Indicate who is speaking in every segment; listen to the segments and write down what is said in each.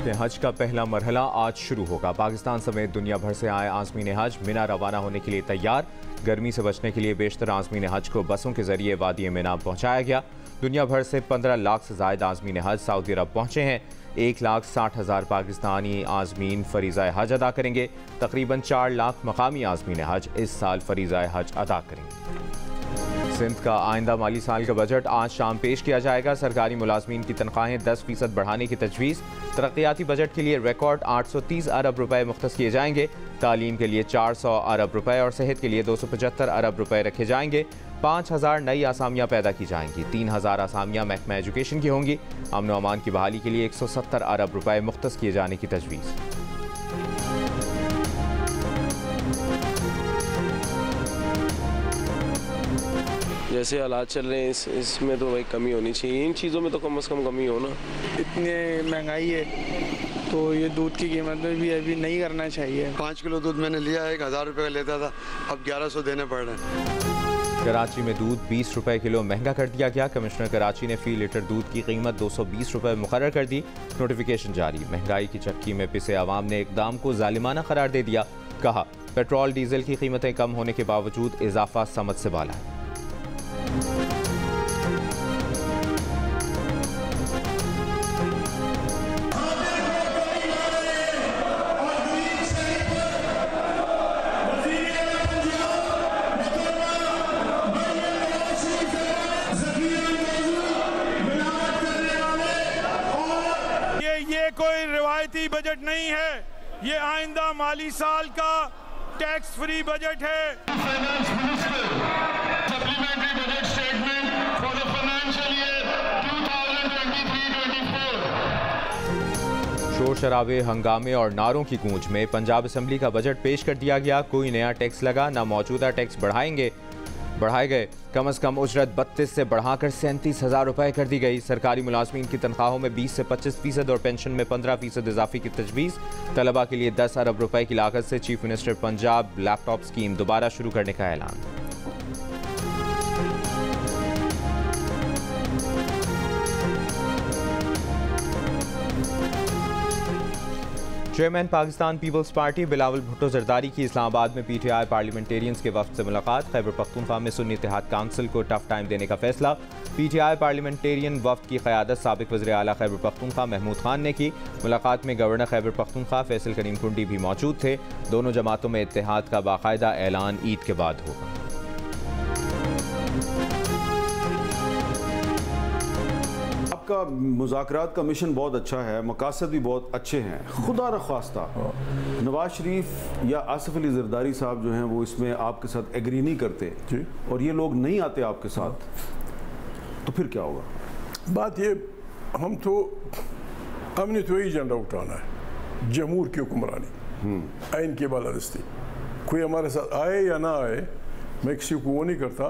Speaker 1: में हज का पहला मरहला आज शुरू होगा। पाकिस्तान समेत दुनिया भर से आए आज़मीन हज मिना रवाना होने के लिए तैयार। गर्मी से बचने के लिए बेशतर आज़मीन हज को बसों के जरिए वादी मिना पहुंचाया गया। दुनिया भर से 15 लाख से ज़ायद आज़मीन हज सऊदी अरब पहुंचे हैं। 1,60,000 पाकिस्तानी आज़मीन फरीज़ा हज अदा करेंगे। तकरीबन 4 लाख मकामी आज़मीन हज इस साल फरीज़ा हज अदा करेंगे। सिंध का आइंदा माली साल का बजट आज शाम पेश किया जाएगा। सरकारी मुलाजमीन की तनख्वाहें 10% बढ़ाने की तजवीज़। तरक्याती बजट के लिए रिकॉर्ड 830 अरब रुपए मुख्तस किए जाएंगे। तालीम के लिए 400 अरब रुपए और सेहत के लिए 275 अरब रुपए रखे जाएंगे। 5,000 नई आसामियाँ पैदा की जाएंगी। 3,000 आसामियाँ महकमा एजुकेशन की होंगी। अमन व अमान की बहाली के लिए 170 अरब रुपए मुख्तस किए जाने की तजवीज़।
Speaker 2: जैसे हालात चल रहे हैं इसमें तो भाई कमी होनी चाहिए। इन चीज़ों में तो कम से कम कमी हो ना।
Speaker 3: इतनी महंगाई है तो ये दूध की कीमत में भी अभी नहीं करना चाहिए।
Speaker 4: 5 किलो दूध मैंने लिया है, 1,000 रुपये का लेता था, अब 1100 देने पड़ रहे हैं।
Speaker 1: कराची में दूध 20 रुपए किलो महंगा कर दिया गया। कमिश्नर कराची ने फी लीटर दूध की कीमत 220 रुपए मुकर्रर कर दी। नोटिफिकेशन जारी। महंगाई की चक्की में पिसे आवाम ने इकदाम को जालिमाना करार दे दिया। कहा पेट्रोल डीजल की कीमतें कम होने के बावजूद इजाफा समझ से बाला है।
Speaker 5: ये कोई रिवायती बजट नहीं है, ये आइंदा माली साल का टैक्स फ्री बजट है।
Speaker 1: शोर शराबे, हंगामे और नारों की गूंज में पंजाब असम्बली का बजट पेश कर दिया गया। कोई नया टैक्स लगा ना मौजूदा टैक्स बढ़ाए गए। कम अज कम उजरत 32 से बढ़ाकर 37,000 रुपए कर दी गई। सरकारी मुलाजमीन की तनख्वाहों में 20 से 25% और पेंशन में 15% इजाफे की तजवीज़। तलबा के लिए 10 अरब रुपए की लागत से chief minister Punjab laptop scheme दोबारा शुरू करने का ऐलान। Chairman Pakistan peoples party Bilawal Bhutto Zardari की इस्लामाबाद में PTI पार्लियामेंटेरियंस के वफ्द से मुलाकात। खैबर पख्तूनख्वा में सुन्नी इत्तेहाद काउंसिल को टफ टाइम देने का फैसला। PTI पार्लियामेंटेरियन वफ्द की क़यादत साबिक़ वज़ीर आला खैबर पख्तूनख्वा महमूद खान ने की। मुलाकात में गवर्नर खैबर पख्तूनख्वा फैसल करीम कुंडी भी मौजूद थे। दोनों जमातों में इत्तेहाद का बाकायदा ऐलान ईद के बाद होगा।
Speaker 6: आपका मुज़ाकरात का मिशन बहुत अच्छा है, मकासद भी बहुत अच्छे हैं। खुदा र ख्वास्ता नवाज शरीफ या आसिफ अली जरदारी साहब जो हैं वो इसमें आपके साथ एग्री नहीं करते और ये लोग नहीं आते आपके साथ, तो फिर क्या होगा?
Speaker 7: बात ये, हमने तो यही एजेंडा उठाना है, जमहूर की हुक्मरानी, आइन की बालादस्ती। कोई हमारे साथ आए या ना आए, मैं किसी को वो नहीं करता।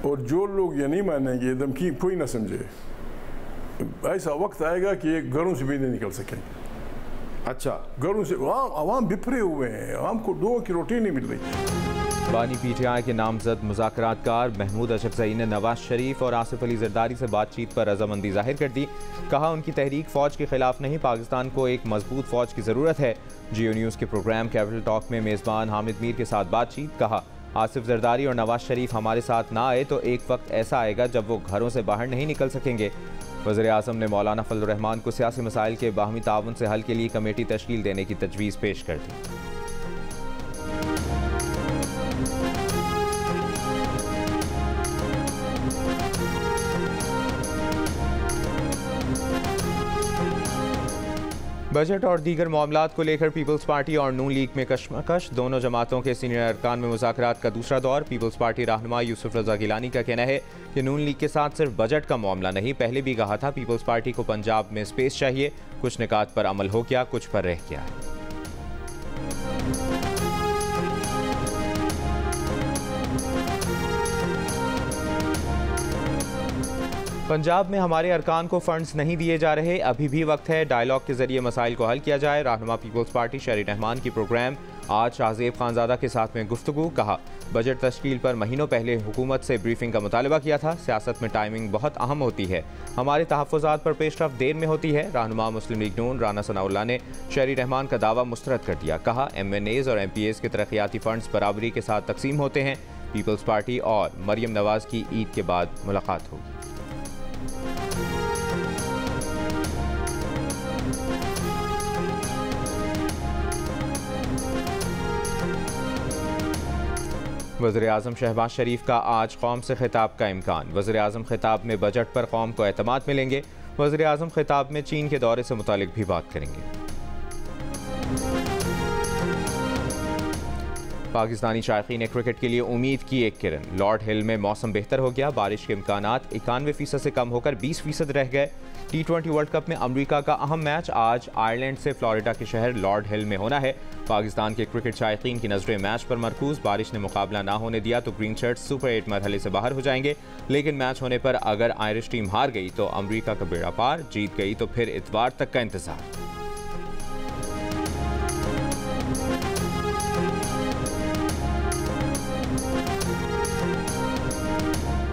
Speaker 7: और जो लोग ये नहीं मानेंगे, धमकी कोई ना समझे, ऐसा वक्त आएगा कि ये घरों से भी नहीं निकल सकेंगे।
Speaker 6: अच्छा,
Speaker 7: घरों से आवाम बिफरे हुए हैं, आवाम को दो की रोटी नहीं मिल रही।
Speaker 1: बानी PTI के नामजद मुज़ाकरातकार महमूद अशरफजई ने नवाज शरीफ और आसिफ अली जरदारी से बातचीत पर रजामंदी जाहिर कर दी। कहा उनकी तहरीक फ़ौज के खिलाफ नहीं, पाकिस्तान को एक मजबूत फ़ौज की ज़रूरत है। जियो न्यूज़ के प्रोग्राम कैपिटल टॉक में मेज़बान हामिद मीर के साथ बातचीत। कहा आसिफ जरदारी और नवाज शरीफ हमारे साथ ना आए तो एक वक्त ऐसा आएगा जब वो घरों से बाहर नहीं निकल सकेंगे। वज़ीर आज़म ने मौलाना फजलुर रहमान को सियासी मसाइल के बाहमी ताउन से हल के लिए कमेटी तश्कील देने की तजवीज़ पेश कर दी। बजट और दीगर मामलात को लेकर पीपल्स पार्टी और नून लीग में कशमकश। दोनों जमातों के सीनियर अरकान में मुज़ाकरात का दूसरा दौर। पीपल्स पार्टी रहनुमा यूसुफ रज़ा गिलानी का कहना है कि नून लीग के साथ सिर्फ बजट का मामला नहीं, पहले भी कहा था पीपल्स पार्टी को पंजाब में स्पेस चाहिए। कुछ निकात पर अमल हो गया, कुछ पर रह गया है। पंजाब में हमारे अरकान को फंड्स नहीं दिए जा रहे, अभी भी वक्त है, डायलॉग के जरिए मसाइल को हल किया जाए। रहनुमा पीपल्स पार्टी शहरी रहमान की प्रोग्राम आज शाहजेब खानजादा के साथ में गुफ्तगू। कहा, बजट तश्कील पर महीनों पहले हुकूमत से ब्रीफिंग का मुतालबा किया था। सियासत में टाइमिंग बहुत अहम होती है, हमारे तहफ़्फ़ुज़ात पर पेशरफ्त देर में होती है। रहनुमा मुस्लिम लीग नून राना सनाउल्लाह ने शहरी रहमान का दावा मुस्तरद कर दिया। कहा, MNAs और MPAs के तरक्याती फंड्स बराबरी के साथ तकसीम होते हैं। पीपल्स पार्टी और मरियम नवाज की ईद के बाद मुलाकात होगी। वज़ीर-ए-आज़म शहबाज शरीफ का आज कौम से खिताब का इम्कान। वज़ीर-ए-आज़म खिताब में बजट पर कौम को एतमाद मिलेंगे। वज़ीर-ए-आज़म खिताब में चीन के दौरे से मुतालिक भी बात करेंगे। पाकिस्तानी शायकीन ने क्रिकेट के लिए उम्मीद की एक किरण। लॉर्ड हिल में मौसम बेहतर हो गया, बारिश के इम्कानात 91% से कम होकर 20% रह गए। T20 वर्ल्ड कप में अमरीका का अहम मैच आज आयरलैंड से फ्लोरिडा के शहर लॉर्ड हिल में होना है। पाकिस्तान के क्रिकेट शायकीन की नजरें मैच पर मरकूज। बारिश ने मुकाबला ना होने दिया तो ग्रीन शर्ट्स सुपर 8 मरहले से बाहर हो जाएंगे, लेकिन मैच होने पर अगर आयरिश टीम हार गई तो अमरीका का बेड़ा पार, जीत गई तो फिर इतवार तक का इंतजार।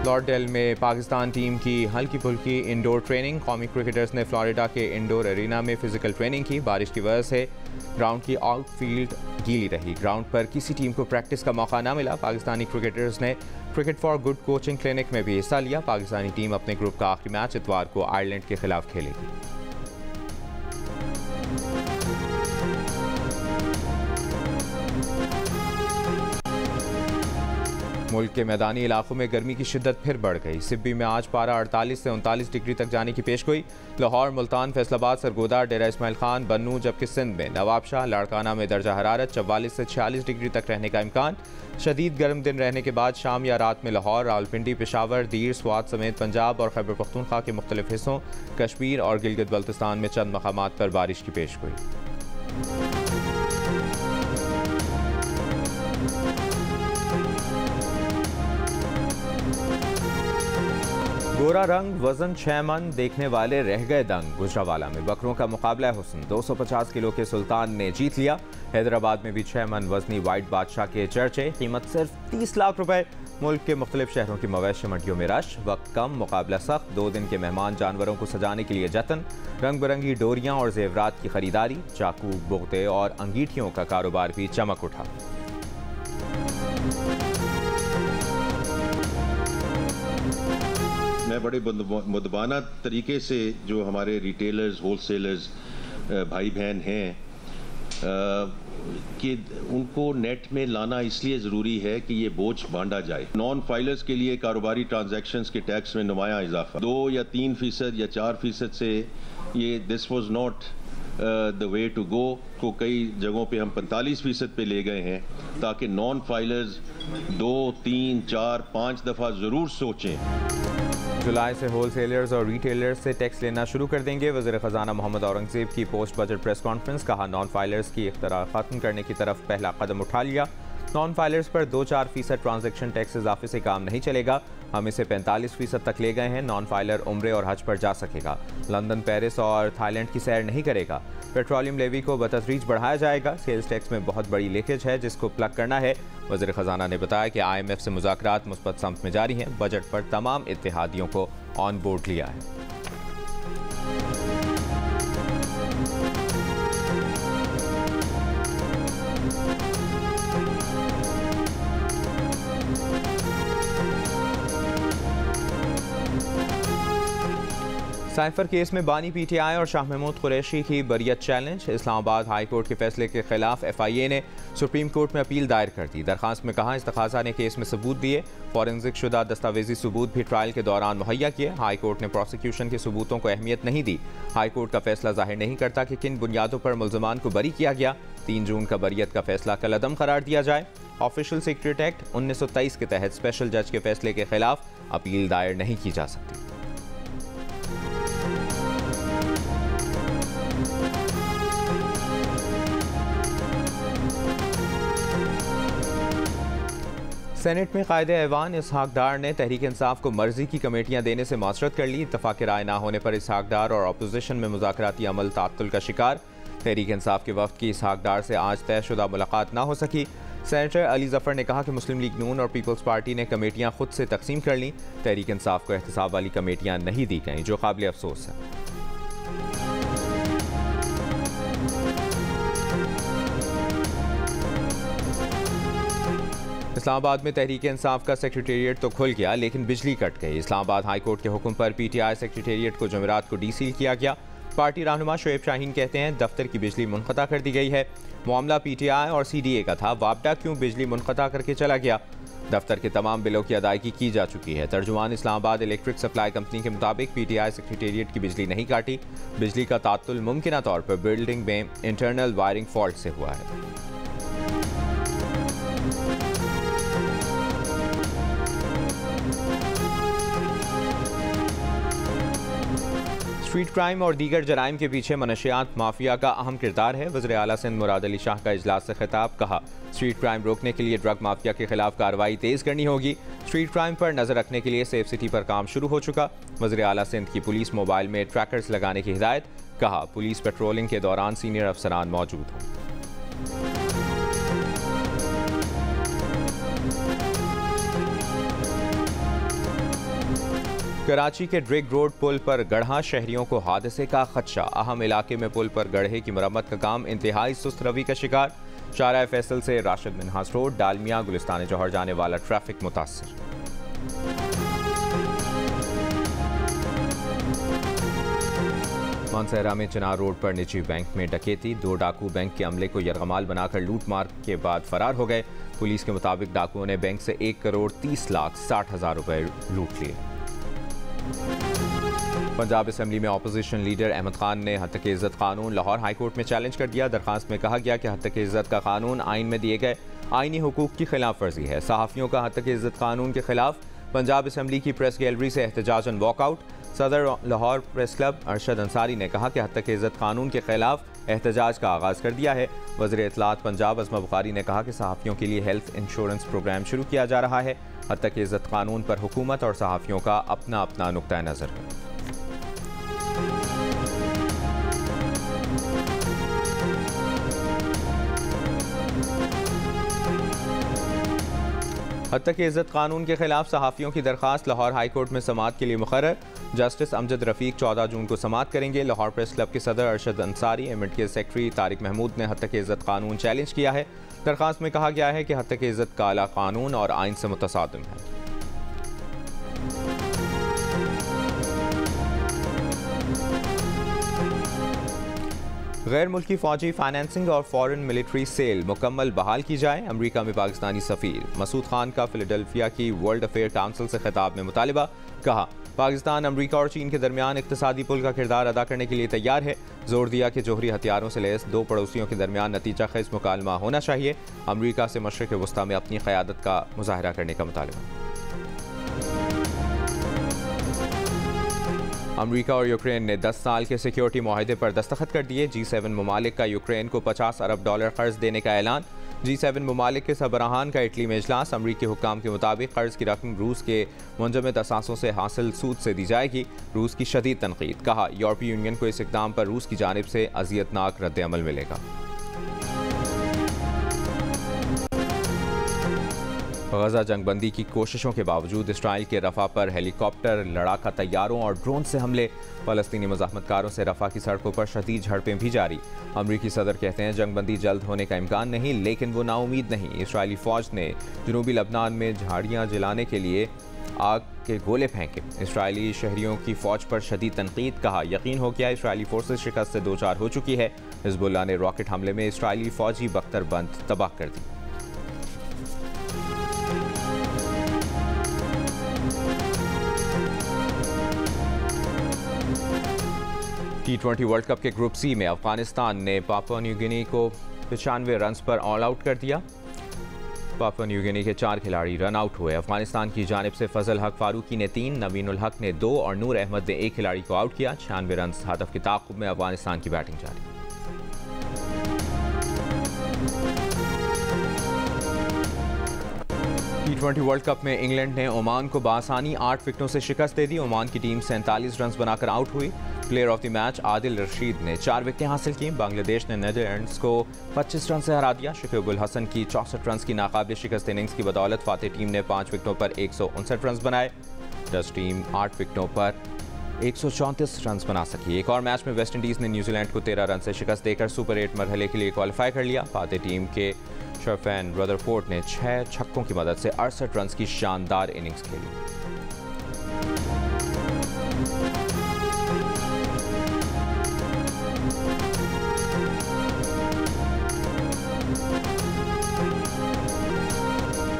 Speaker 1: लॉर्ड हिल में पाकिस्तान टीम की हल्की फुल्की इंडोर ट्रेनिंग। कौमी क्रिकेटर्स ने फ्लोरिडा के इंडोर एरिना में फिजिकल ट्रेनिंग की। बारिश की वजह से ग्राउंड की आउटफील्ड गीली रही, ग्राउंड पर किसी टीम को प्रैक्टिस का मौका ना मिला। पाकिस्तानी क्रिकेटर्स ने cricket for good coaching clinic में भी हिस्सा लिया। पाकिस्तानी टीम अपने ग्रुप का आखिरी मैच इतवार को आयरलैंड के खिलाफ खेलेगी। मुल्क के मैदानी इलाकों में गर्मी की शिद्दत फिर बढ़ गई। सिब्बी में आज पारा 48 से 39 डिग्री तक जाने की पेशगोई। लाहौर, मुल्तान, फैसलाबाद, सरगोदा, डेरा इस्माइल खान, बन्नू, जबकि सिंध में नवाबशाह, लाड़काना में दर्जा हरारत 44 से 46 डिग्री तक रहने का इम्कान। शदीद गर्म दिन रहने के बाद शाम या रात में लाहौर, रावलपिंडी, पेशावर, दीर, स्वात समेत पंजाब और खैबर पख्तूनख्वा के मुख्तलिफ हिस्सों, कश्मीर और गिलगित बल्तिस्तान में चंद मकामात पर बारिश की पेशगोई। गोरा रंग, वजन 6 मन, देखने वाले रह गए दंग। गुजरावाला में बकरों का मुकाबला हुस्न, 250 किलो के सुल्तान ने जीत लिया। हैदराबाद में भी 6 मन वजनी वाइट बादशाह के चर्चे, कीमत सिर्फ 30 लाख रुपए। मुल्क के मुख्तलिफ शहरों की मवेशी मंडियों में रश, वक्त कम, मुकाबला सख्त। 2 दिन के मेहमान जानवरों को सजाने के लिए जतन, रंग बिरंगी डोरियां और जेवरात की खरीदारी, चाकू, बोगते और अंगीठियों का कारोबार भी चमक उठा।
Speaker 8: मैं बड़े मुदबाना तरीके से जो हमारे रिटेलर्स, होलसेलर्स भाई बहन हैं कि उनको नेट में लाना इसलिए ज़रूरी है कि ये बोझ बांटा जाए। नॉन फाइलर्स के लिए कारोबारी ट्रांजैक्शंस के टैक्स में नुमाया इजाफा 2 या 3% या 4% से ये this was not the way to go को कई जगहों पे हम 45% पे ले गए हैं, ताकि नॉन फाइलर्स 2, 3, 4, 5 दफ़ा ज़रूर सोचें।
Speaker 1: जुलाई से होलसेलर्स और रिटेलर्स से टैक्स लेना शुरू कर देंगे। वज़ीर ख़जाना मोहम्मद औरंगज़ेब की पोस्ट बजट प्रेस कॉन्फ्रेंस। कहा, नॉन फाइलर्स की इख्तियार ख़त्म करने की तरफ पहला कदम उठा लिया। नॉन फाइलर्स पर 2-4% ट्रांजैक्शन टैक्स इजाफे से काम नहीं चलेगा, हम इसे 45% तक ले गए हैं। नॉन फाइलर उम्रे और हज पर जा सकेगा, लंदन, पेरिस और थाईलैंड की सैर नहीं करेगा। पेट्रोलियम लेवी को बतदरीज बढ़ाया जाएगा। सेल्स टैक्स में बहुत बड़ी लीकेज है जिसको प्लग करना है। वज़ीर ख़जाना ने बताया कि IMF से मुज़ाकरात मुस्बत समत में जारी हैं। बजट पर तमाम इत्तेहादियों को ऑन बोर्ड लिया है। साइफर केस में बानी PTI और शाह महमूद कुरैशी की बरियत चैलेंज। इस्लामाबाद हाई कोर्ट के फैसले के खिलाफ FIA ने सुप्रीम कोर्ट में अपील दायर कर दी। दरखास्त में कहा, इस्तखाज़ा ने केस में सबूत दिए, फॉरेंसिक शुदा दस्तावेजी सबूत भी ट्रायल के दौरान मुहैया किए। हाई कोर्ट ने प्रोसिक्यूशन के सबूतों को अहमियत नहीं दी। हाई कोर्ट का फैसला जाहिर नहीं करता कि किन बुनियादों पर मुल्ज़मान को बरी किया गया। 3 जून का बरियत का फैसला कलअदम करार दिया जाए। ऑफिशियल सीक्रेट एक्ट 1923 के तहत स्पेशल जज के फैसले के खिलाफ अपील दायर नहीं की जा सकती। सेनेट में कायदे ऐवान इसहाक डार ने तहरीक इंसाफ को मर्जी की कमेटियां देने से माजरत कर ली। इत्तफाक राय ना होने पर इसहाक डार और अपोजिशन में मुज़ाकराती अमल तात्तुल का शिकार। तहरीक इंसाफ के वफ्द की इसहाक डार से आज तयशुदा मुलाकात ना हो सकी। सेनेटर अली जफर ने कहा कि मुस्लिम लीग नून और पीपल्स पार्टी ने कमेटियां खुद से तकसीम कर लीं। तहरीक इंसाफ को एहतसाब वाली कमेटियां नहीं दी गईं, जो काबिल अफसोस है। इस्लामाबाद में तहरीक इंसाफ का सेक्रेटेरिएट तो खुल गया, लेकिन बिजली कट गई। इस्लामाबाद हाई कोर्ट के हुक्म पर पीटीआई सेक्रेटेरिएट को जुमेरात को डीसील किया गया। पार्टी रहनुमा शोएब शाहीन कहते हैं दफ्तर की बिजली मुनक़ता कर दी गई है। मामला पीटीआई और सीडीए का था, वापडा क्यों बिजली मुनक़ता करके चला गया। दफ्तर के तमाम बिलों की अदायगी की जा चुकी है। तर्जुमान इस्लामाबाद इलेक्ट्रिक सप्लाई कंपनी के मुताबिक पीटीआई सेक्रेटेरिएट की बिजली नहीं काटी। बिजली का तात्तुल मुमकिना तौर पर बिल्डिंग में इंटरनल वायरिंग फॉल्ट से हुआ है। स्ट्रीट क्राइम और दीगर जराइम के पीछे मनशियात माफिया का अहम किरदार है। वज़ीर आला सिंध मुराद अली शाह का इजलास से खिताब। कहा, स्ट्रीट क्राइम रोकने के लिए ड्रग माफिया के खिलाफ कार्रवाई तेज़ करनी होगी। स्ट्रीट क्राइम पर नज़र रखने के लिए सेफ सिटी पर काम शुरू हो चुका। वज़ीर आला सिंध की पुलिस मोबाइल में ट्रैकर्स लगाने की हिदायत। कहा, पुलिस पेट्रोलिंग के दौरान सीनियर अफसरान मौजूद हों। कराची के ड्रिग रोड पुल पर गढ़ा, शहरियों को हादसे का खदशा। अहम इलाके में पुल पर गढ़े की मरम्मत का काम इंतहाई सुस्त रवि का शिकार। शारा फैसल से राशिद मिन्हास रोड, डालमिया, गुलिस्तान जौहर जाने वाला ट्रैफिक मुतासर। मानसहरा में चिनार रोड पर निजी बैंक में डकैती। 2 डाकू बैंक के अमले को यरगमाल बनाकर लूट मार के बाद फरार हो गए। पुलिस के मुताबिक डाकुओं ने बैंक से 1,30,60,000 रुपए लूट लिए। पंजाब असेंबली में अपोजिशन लीडर अहमद खान ने हत्या इज़्ज़त कानून लाहौर हाई कोर्ट में चैलेंज कर दिया। दरखास्त में कहा गया कि हत्या इज़्ज़त का कानून आइन में दिए गए आइनी हुकूक की खिलाफ वर्जी है। सहाफ़ियों का हत्या इज़्ज़त कानून के खिलाफ पंजाब असेंबली की प्रेस गैलरी से एहतजाजन वॉकआउट। सदर लाहौर प्रेस क्लब अरशद अंसारी ने कहा कि हत्या इज़्ज़त कानून के खिलाफ एहतजाज का आगाज़ कर दिया है। वज़ीर इत्तलात पंजाब अज़मा बुखारी ने कहा कि सहाफ़ियों के लिए हेल्थ इंश्योरेंस प्रोग्राम शुरू किया जा रहा है। हत्या इज़्ज़त कानून पर हुकूमत और सहाफ़ियों का अपना अपना नुक्ता नज़र है। हत्या इज़्ज़त कानून के खिलाफ सहाफ़ियों की दरखास्त लाहौर हाई कोर्ट में समाअत के लिए मुकर्रर। जस्टिस अमजद रफ़ीक 14 जून को समाअत करेंगे। लाहौर प्रेस क्लब के सदर अरशद अंसारी, एमिट के सेक्रेटरी तारिक महमूद ने हत्या इज़्ज़त कानून चैलेंज किया है। दरखास्त में कहा गया है कि हत्या इज़्ज़त काला कानून और आइन से मुतसादिम है। गैर मुल्की फ़ौजी फाइनेंसिंग और फॉरेन मिलिट्री सेल मुकम्मल बहाल की जाए। अमरीका में पाकिस्तानी सफ़ीर मसूद खान का फिलाडेल्फिया की वर्ल्ड अफेयर काउंसिल से खिताब में मुतालिबा। कहा, पाकिस्तान अमरीका और चीन के दरमियान इक्तिसादी पुल का किरदार अदा करने के लिए तैयार है। जोर दिया कि जोहरी हथियारों से लैस 2 पड़ोसियों के दरमियान नतीजा खेज मुकालमा होना चाहिए। अमरीका से मशरिक़ वस्ता में अपनी क़यादत का मुज़ाहरा करने का मुतालिबा। अमरीका और यूक्रेन ने 10 साल के सिक्योरिटी मुआहदे पर दस्तखत कर दिए। G7 ममालिक का यूक्रेन को $50 अरब कर्ज देने का ऐलान। G7 ममालिक के सरबराहान का इटली में इजलास। अमरीकी हुक्काम के मुताबिक कर्ज की रकम रूस के मुंजमद असासों से हासिल सूद से दी जाएगी। रूस की शदीद तनकीद। कहा, यूरोपीय यूनियन को इस इक़दाम पर रूस की जानिब से अज़ियतनाक रद्द अमल मिलेगा। गजा जंगबंदी की कोशिशों के बावजूद इसराइल के रफ़ा पर हेलीकॉप्टर, लड़ाका तैयारों और ड्रोन से हमले। फ़लस्तीनी मुज़ाहमतकारों से रफ़ा की सड़कों पर शदीद झड़पें भी जारी। अमरीकी सदर कहते हैं जंगबंदी जल्द होने का इम्कान नहीं, लेकिन वो नाउमीद नहीं। इसराइली फ़ौज ने जनूबी लबनान में झाड़ियाँ जलाने के लिए आग के गोले फेंके। इसराइली शहरियों की फ़ौज पर शदीद तनकीद। कहा, यकीन हो गया इसराइली फोर्सेस शिकस्त से 2-4 हो चुकी है। हिज़्बुल्लाह ने रॉकेट हमले में इसराइली फ़ौजी बख्तरबंद तबाह कर दी। T20 वर्ल्ड कप के ग्रुप सी में अफगानिस्तान ने पापुआ न्यू गिनी को 95 रन्स पर ऑल आउट कर दिया। पापुआ न्यू गिनी के 4 खिलाड़ी रन आउट हुए। अफगानिस्तान की जानिब से फजल हक फारूकी ने 3, नवीन उल हक ने 2 और नूर अहमद ने 1 खिलाड़ी को आउट किया। 96 रन्स हदफ के ताक़ुब में अफगानिस्तान की बैटिंग जारी। T20 वर्ल्ड कप में इंग्लैंड ने ओमान को बासानी 8 विकेटों से शिकस्त दे दी। ओमान की टीम 47 रन बनाकर आउट हुई। Player of the match Adil Rashid ने 4 विकेटें हासिल की। बांग्लादेश ने नीदरलैंड्स को 25 रन से हरा दिया। शकीब उल हसन की 64 रन की नाकाबिल शिकस्त इनिंग्स की बदौलत फातेह टीम ने 5 विकेटों पर 159 रन बनाए। टेस्ट टीम 8 विकेटों पर 134 रन बना सकी। एक और मैच में वेस्टइंडीज ने न्यूजीलैंड को 13 रन से शिकस्त देकर सुपर 8 मरहले के लिए क्वालिफाई कर लिया। फातेह टीम के शर्फैन रदरफोर्ड ने 6 छक्कों की मदद से 68 रन की शानदार इनिंग्स खेली।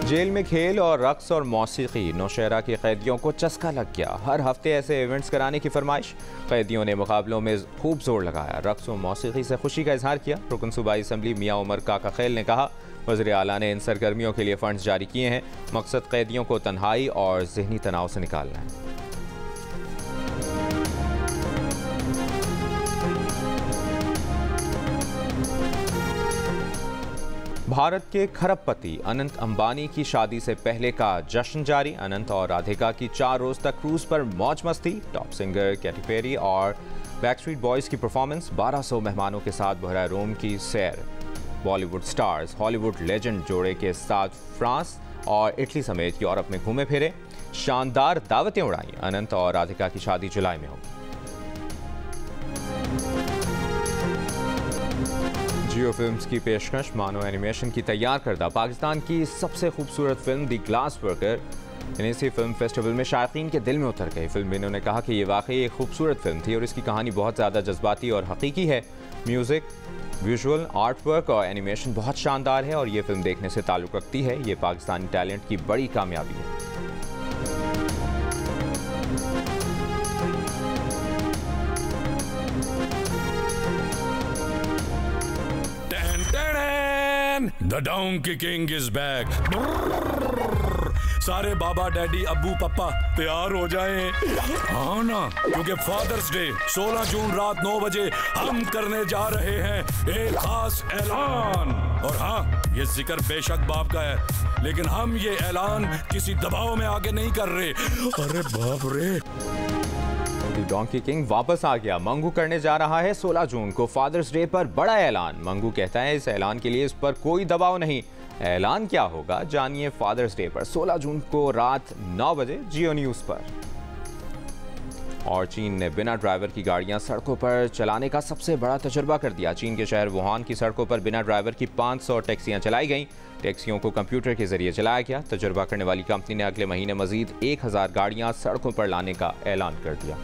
Speaker 1: जेल में खेल और रक्स और मौसीकी, नौशहरा के कैदियों को चस्का लग गया। हर हफ्ते ऐसे इवेंट्स कराने की फरमाइश। कैदियों ने मुकाबलों में खूब जोर लगाया। रक्स और मौसीकी से खुशी का इजहार किया। रुकन सूबाई असम्बली मियाँ उमर काका खैल ने कहा, वज़ीर आला ने इन सरगर्मियों के लिए फंड्स जारी किए हैं। मकसद कैदियों को तन्हाई और जहनी तनाव से निकालना है। भारत के खरबपति अनंत अंबानी की शादी से पहले का जश्न जारी। अनंत और राधिका की 4 रोज तक क्रूज पर मौज मस्ती। टॉप सिंगर कैटी पेरी और बैकस्ट्रीट बॉयज की परफॉर्मेंस। 1200 मेहमानों के साथ बहरा रोम की सैर। बॉलीवुड स्टार्स हॉलीवुड लेजेंड जोड़े के साथ फ्रांस और इटली समेत यूरोप में घूमे फिरे। शानदार दावतें उड़ाई। अनंत और राधिका की शादी जुलाई में होगी। जियो फिल्म्स की पेशकश मानो एनिमेशन की तैयार करदा पाकिस्तान की सबसे खूबसूरत फिल्म द ग्लास वर्कर इसी फिल्म फेस्टिवल में शायकीन के दिल में उतर गई। फिल्म इन्होंने कहा कि ये वाकई एक खूबसूरत फिल्म थी और इसकी कहानी बहुत ज़्यादा जज्बाती और हकीकी है। म्यूज़िक, विजुअल, आर्ट वर्क और एनिमेशन बहुत शानदार है और ये फिल्म देखने से ताल्लुक़ रखती है। ये पाकिस्तानी टैलेंट की बड़ी कामयाबी है।
Speaker 9: The Donkey King is back. सारे बाबा, डैडी, अब्बू, पप्पा तैयार हो जाएं। हाँ ना, क्योंकि फादर्स डे 16 जून रात 9 बजे हम करने जा रहे हैं एक खास ऐलान। और हाँ, ये जिक्र बेशक बाप का है, लेकिन हम ये ऐलान किसी दबाव में आगे नहीं कर रहे। अरे बाप रे,
Speaker 1: डोंकी किंग वापस आ गया। मंगू करने जा रहा है 16 जून को फादर्स डे पर बड़ा ऐलान। मंगू कहता है इस ऐलान के लिए इस पर कोई दबाव नहीं। ऐलान क्या होगा जानिए फादर्स डे पर 16 जून को रात 9 बजे जियो न्यूज पर। और चीन ने बिना ड्राइवर की गाड़ियां सड़कों पर चलाने का सबसे बड़ा तजुर्बा कर दिया। चीन के शहर वुहान की सड़कों पर बिना ड्राइवर की 500 टैक्सियां चलाई गईं। टैक्सियों को कंप्यूटर के जरिए चलाया गया। तजुर्बा करने वाली कंपनी ने अगले महीने मजीद 1000 गाड़ियां सड़कों पर लाने का ऐलान कर दिया।